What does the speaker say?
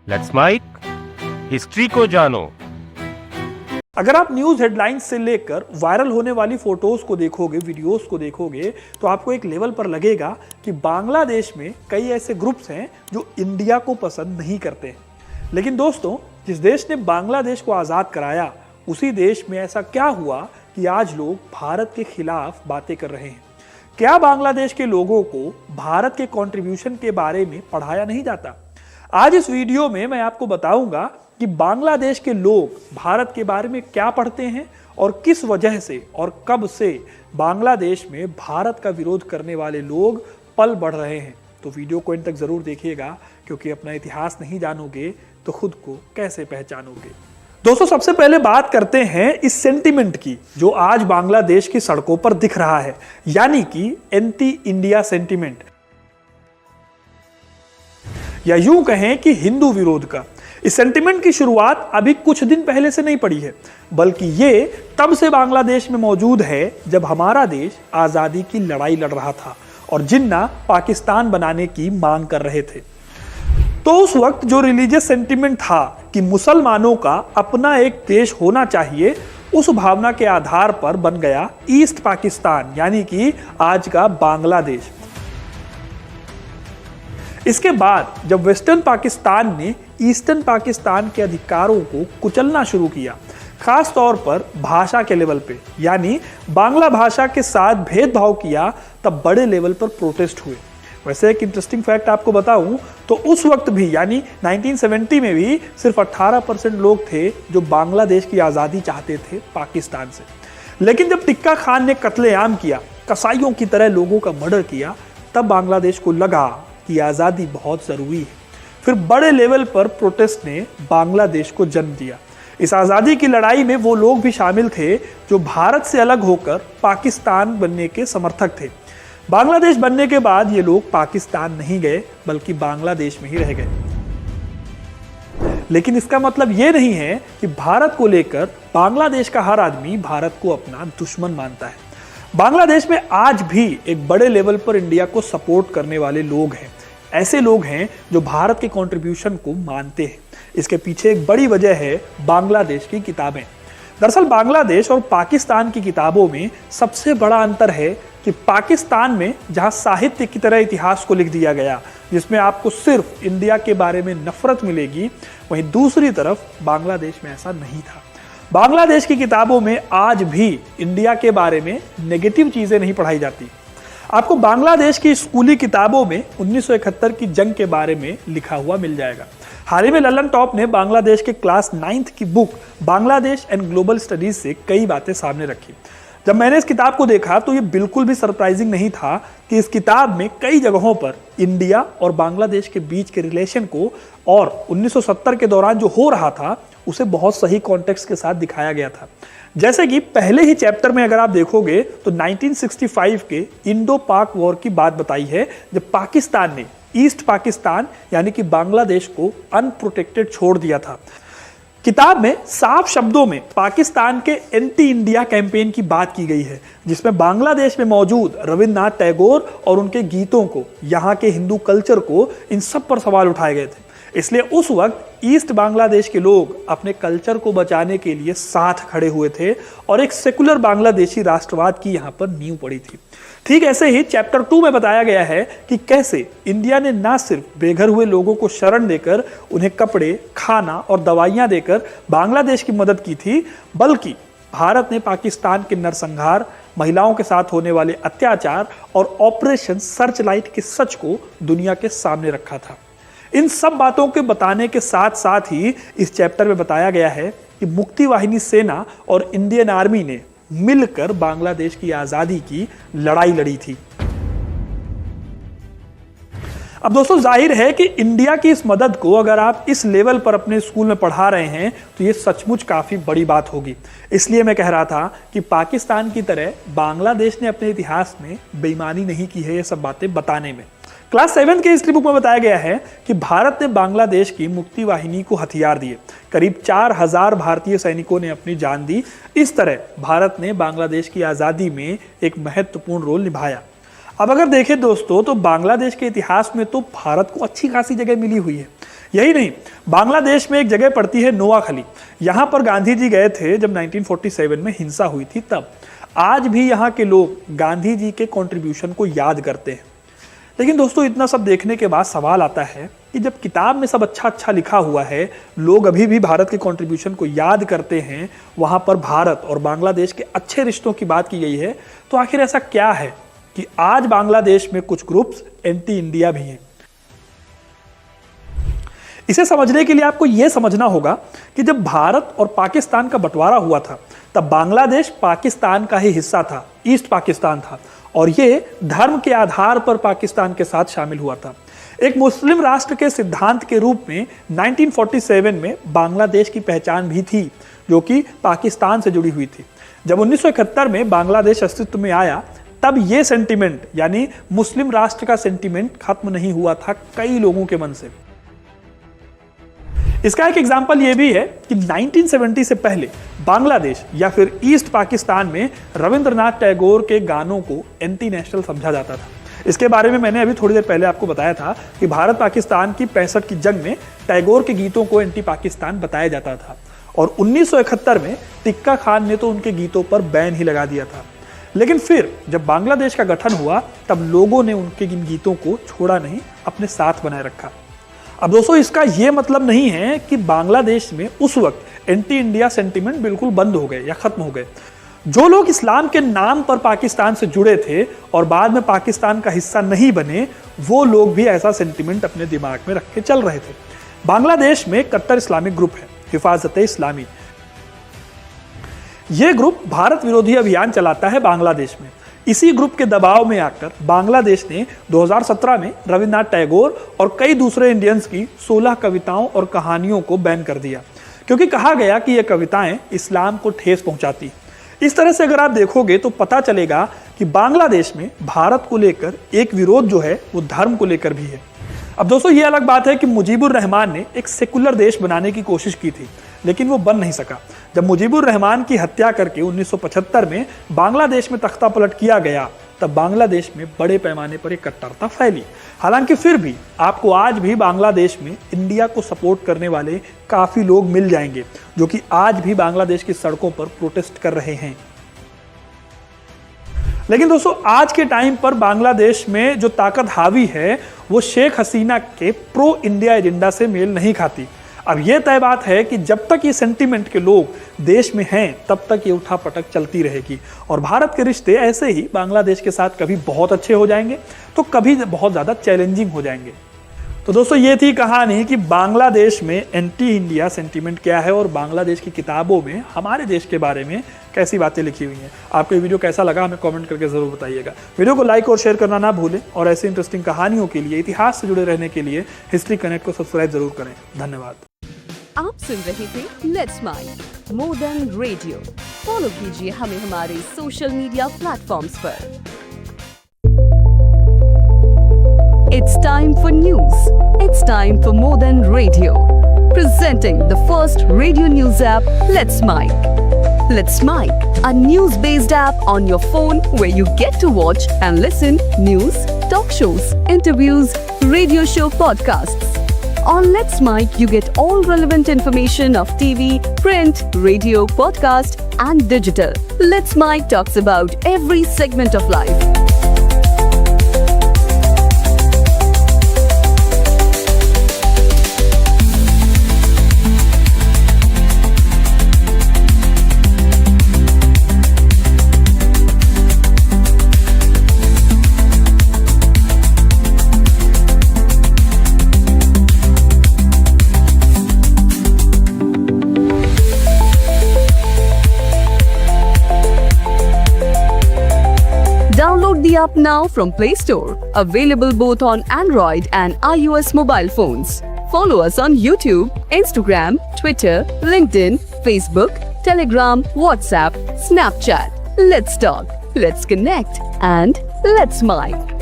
Let's mic history को जानो। अगर आप न्यूज हेडलाइंस से लेकर वायरल होने वाली फोटोज को देखोगे, वीडियोस को देखोगे, तो आपको एक लेवल पर लगेगा कि बांग्लादेश में कई ऐसे ग्रुप्स हैं जो इंडिया को पसंद नहीं करते। लेकिन दोस्तों, जिस देश ने बांग्लादेश को आजाद कराया, उसी देश में ऐसा क्या हुआ कि आज लोग भारत के खिलाफ बातें कर रहे हैं? क्या बांग्लादेश के लोगों को भारत के कंट्रीब्यूशन के बारे में पढ़ाया नहीं जाता? आज इस वीडियो में मैं आपको बताऊंगा कि बांग्लादेश के लोग भारत के बारे में क्या पढ़ते हैं और किस वजह से और कब से बांग्लादेश में भारत का विरोध करने वाले लोग पल बढ़ रहे हैं। तो वीडियो को इन तक जरूर देखिएगा, क्योंकि अपना इतिहास नहीं जानोगे तो खुद को कैसे पहचानोगे। दोस्तों, सबसे पहले बात करते हैं इस सेंटिमेंट की जो आज बांग्लादेश की सड़कों पर दिख रहा है, यानी कि एंटी इंडिया सेंटिमेंट, या यूं कहें कि हिंदू विरोध का। इस सेंटिमेंट की शुरुआत अभी कुछ दिन पहले से नहीं पड़ी है, बल्कि ये तब से बांग्लादेश में मौजूद है जब हमारा देश आजादी की लड़ाई लड़ रहा था और जिन्ना पाकिस्तान बनाने की मांग कर रहे थे। तो उस वक्त जो रिलीजियस सेंटिमेंट था कि मुसलमानों का अपना एक देश होना चाहिए, उस भावना के आधार पर बन गया ईस्ट पाकिस्तान, यानी कि आज का बांग्लादेश। इसके बाद जब वेस्टर्न पाकिस्तान ने ईस्टर्न पाकिस्तान के अधिकारों को कुचलना शुरू किया, खास तौर पर भाषा के लेवल पे, यानी बांग्ला भाषा के साथ भेदभाव किया, तब बड़े लेवल पर प्रोटेस्ट हुए। वैसे एक इंटरेस्टिंग फैक्ट आपको बताऊं तो उस वक्त भी, यानी 1970 में भी सिर्फ 18% लोग थे जो बांग्लादेश की आज़ादी चाहते थे पाकिस्तान से। लेकिन जब टिक्का खान ने कत्लेआम किया, कसाईयों की तरह लोगों का मर्डर किया, तब बांग्लादेश को लगा कि आज़ादी बहुत ज़रूरी है। फिर बड़े लेवल पर प्रोटेस्ट ने बांग्लादेश को जन्म दिया। इस आज़ादी की लड़ाई में वो लोग भी शामिल थे जो भारत से अलग होकर पाकिस्तान बनने के समर्थक थे। बांग्लादेश बनने के बाद ये लोग पाकिस्तान नहीं गए, बल्कि बांग्लादेश में ही रह गए। लेकिन इसका मतलब ये नहीं है कि भारत को लेकर बांग्लादेश का हर आदमी भारत को अपना दुश्मन मानता है। बांग्लादेश में आज भी एक बड़े लेवल पर इंडिया को सपोर्ट करने वाले लोग हैं। ऐसे लोग हैं जो भारत के कंट्रीब्यूशन को मानते हैं। इसके पीछे एक बड़ी वजह है बांग्लादेश की किताबें। दरअसल बांग्लादेश और पाकिस्तान की किताबों में सबसे बड़ा अंतर है कि पाकिस्तान में जहां साहित्य की तरह इतिहास को लिख दिया गया, जिसमें आपको सिर्फ इंडिया के बारे में नफरत मिलेगी, वहीं दूसरी तरफ बांग्लादेश में ऐसा नहीं था। बांग्लादेश की किताबों में आज भी इंडिया के बारे में नेगेटिव चीजें नहीं पढ़ाई जाती। आपको बांग्लादेश की स्कूली किताबों में 1971 की जंग के बारे में लिखा हुआ मिल जाएगा। हाल ही में ललन टॉप ने बांग्लादेश के क्लास 9th की book Bangladesh and global studies से कई बातें सामने रखी। जब मैंने इस किताब को देखा तो ये बिल्कुल भी सरप्राइजिंग नहीं था कि इस किताब में कई जगहों पर इंडिया और बांग्लादेश के बीच के रिलेशन को और 1970 के दौरान जो हो रहा था उसे बहुत सही कॉन्टेक्स्ट के साथ दिखाया गया था। जैसे कि पहले ही चैप्टर में अगर आप देखोगे तो 1965 के इंडो पाक वॉर की बात बताई है, जब पाकिस्तान ने ईस्ट पाकिस्तान यानी कि बांग्लादेश को अनप्रोटेक्टेड छोड़ दिया था। किताब में साफ शब्दों में पाकिस्तान के एंटी इंडिया कैंपेन की बात की गई है, जिसमें बांग्लादेश में मौजूद रविन्द्रनाथ टैगोर और उनके गीतों को, यहाँ के हिंदू कल्चर को, इन सब पर सवाल उठाए गए थे। इसलिए उस वक्त ईस्ट बांग्लादेश के लोग अपने कल्चर को बचाने के लिए साथ खड़े हुए थे और एक सेकुलर बांग्लादेशी राष्ट्रवाद की यहाँ पर नींव पड़ी थी। ठीक ऐसे ही चैप्टर 2 में बताया गया है कि कैसे इंडिया ने न सिर्फ बेघर हुए लोगों को शरण देकर उन्हें कपड़े, खाना और दवाइयाँ देकर बांग्लादेश की मदद की थी, बल्कि भारत ने पाकिस्तान के नरसंहार, महिलाओं के साथ होने वाले अत्याचार और ऑपरेशन सर्चलाइट के सच को दुनिया के सामने रखा था। इन सब बातों के बताने के साथ साथ ही इस चैप्टर में बताया गया है कि मुक्ति वाहिनी सेना और इंडियन आर्मी ने मिलकर बांग्लादेश की आज़ादी की लड़ाई लड़ी थी। अब दोस्तों, जाहिर है कि इंडिया की इस मदद को अगर आप इस लेवल पर अपने स्कूल में पढ़ा रहे हैं तो ये सचमुच काफ़ी बड़ी बात होगी। इसलिए मैं कह रहा था कि पाकिस्तान की तरह बांग्लादेश ने अपने इतिहास में बेईमानी नहीं की है ये सब बातें बताने में। क्लास 7 के हिस्ट्री बुक में बताया गया है कि भारत ने बांग्लादेश की मुक्ति वाहिनी को हथियार दिए। करीब 4000 भारतीय सैनिकों ने अपनी जान दी। इस तरह भारत ने बांग्लादेश की आज़ादी में एक महत्वपूर्ण रोल निभाया। अब अगर देखें दोस्तों तो बांग्लादेश के इतिहास में तो भारत को अच्छी खासी जगह मिली हुई है। यही नहीं, बांग्लादेश में एक जगह पड़ती है नोआखली, यहाँ पर गांधी जी गए थे जब 1947 में हिंसा हुई थी तब। आज भी यहाँ के लोग गांधी जी के कंट्रीब्यूशन को याद करते हैं। लेकिन दोस्तों, इतना सब देखने के बाद सवाल आता है कि जब किताब में सब अच्छा अच्छा लिखा हुआ है, लोग अभी भी भारत के कंट्रीब्यूशन को याद करते हैं, वहाँ पर भारत और बांग्लादेश के अच्छे रिश्तों की बात की गई है, तो आखिर ऐसा क्या है कि आज बांग्लादेश में कुछ ग्रुप्स एंटी इंडिया भी हैं। इसे समझने के लिए आपको यह समझना होगा कि जब भारत और पाकिस्तान का बंटवारा हुआ था तब बांग्लादेश पाकिस्तान का ही हिस्सा था, ईस्ट पाकिस्तान था, और ये धर्म के आधार पर पाकिस्तान के साथ शामिल हुआ था। एक मुस्लिम राष्ट्र के सिद्धांत के रूप में 1947 में बांग्लादेश की पहचान भी थी, जो कि पाकिस्तान से जुड़ी हुई थी। जब 1971 में बांग्लादेश अस्तित्व में आया तब ये सेंटिमेंट, यानी मुस्लिम राष्ट्र का सेंटिमेंट, खत्म नहीं हुआ था कई लोगों के मन से। इसका एक एग्जाम्पल ये भी है कि 1970 से पहले बांग्लादेश या फिर ईस्ट पाकिस्तान में रविंद्रनाथ टैगोर के गानों को एंटी नेशनल समझा जाता था। इसके बारे में मैंने अभी थोड़ी देर पहले आपको बताया था कि भारत पाकिस्तान की 65 की जंग में टैगोर के गीतों को एंटी पाकिस्तान बताया जाता था, और 1971 में टिक्का खान ने तो उनके गीतों पर बैन ही लगा दिया था। लेकिन फिर जब बांग्लादेश का गठन हुआ तब लोगों ने उनके इन गीतों को छोड़ा नहीं, अपने साथ बनाए रखा। अब दोस्तों, इसका यह मतलब नहीं है कि बांग्लादेश में उस वक्त एंटी इंडिया सेंटीमेंट बिल्कुल बंद हो गए या खत्म हो गए। जो लोग इस्लाम के नाम पर पाकिस्तान से जुड़े थे और बाद में पाकिस्तान का हिस्सा नहीं बने, वो लोग भी ऐसा सेंटीमेंट अपने दिमाग में रख के चल रहे थे। बांग्लादेश में कट्टर इस्लामिक ग्रुप है हिफाजत इस्लामी। यह ग्रुप भारत विरोधी अभियान चलाता है बांग्लादेश में। इसी ग्रुप के दबाव में आकर बांग्लादेश ने 2017 में रविन्द्रनाथ टैगोर और कई दूसरे इंडियंस की 16 कविताओं और कहानियों को बैन कर दिया, क्योंकि कहा गया कि ये कविताएं इस्लाम को ठेस पहुंचाती। इस तरह से अगर आप देखोगे तो पता चलेगा कि बांग्लादेश में भारत को लेकर एक विरोध जो है वो धर्म को लेकर भी है। अब दोस्तों, ये अलग बात है कि मुजीबुर रहमान ने एक सेकुलर देश बनाने की कोशिश की थी, लेकिन वो बन नहीं सका। जब मुजीबुर रहमान की हत्या करके 1975 में बांग्लादेश में तख्ता पलट किया गया, तब बांग्लादेश में बड़े पैमाने पर एक कट्टरता फैली। हालांकि फिर भी आपको आज भी बांग्लादेश में इंडिया को सपोर्ट करने वाले काफी लोग मिल जाएंगे, जो कि आज भी बांग्लादेश की सड़कों पर प्रोटेस्ट कर रहे हैं। लेकिन दोस्तों, आज के टाइम पर बांग्लादेश में जो ताकत हावी है वो शेख हसीना के प्रो इंडिया एजेंडा से मेल नहीं खाती। अब यह तय बात है कि जब तक ये सेंटीमेंट के लोग देश में हैं तब तक ये उठापटक चलती रहेगी, और भारत के रिश्ते ऐसे ही बांग्लादेश के साथ कभी बहुत अच्छे हो जाएंगे तो कभी बहुत ज़्यादा चैलेंजिंग हो जाएंगे। तो दोस्तों, ये थी कहानी कि बांग्लादेश में एंटी इंडिया सेंटीमेंट क्या है और बांग्लादेश की किताबों में हमारे देश के बारे में कैसी बातें लिखी हुई हैं। आपको ये वीडियो कैसा लगा हमें कमेंट करके ज़रूर बताइएगा। वीडियो को लाइक और शेयर करना ना भूलें, और ऐसी इंटरेस्टिंग कहानियों के लिए, इतिहास से जुड़े रहने के लिए हिस्ट्री कनेक्ट को सब्सक्राइब जरूर करें। धन्यवाद। आप सुन रहे थे let's mind more than radio. Follow कीजिए हमें हमारे सोशल मीडिया प्लेटफॉर्म्स पर। It's time for news. It's time for more than radio. Presenting the first radio news app, Let's Mic. Let's Mic, a news-based app on your phone where you get to watch and listen news, talk shows, interviews, radio show podcasts. On Let's Mic, you get all relevant information of TV, print, radio, podcast, and digital. Let's Mic talks about every segment of life. Download the app now from Play Store. Available both on Android and iOS mobile phones. Follow us on YouTube, Instagram, Twitter, LinkedIn, Facebook, Telegram, WhatsApp, Snapchat. Let's talk, let's connect, and let's mic.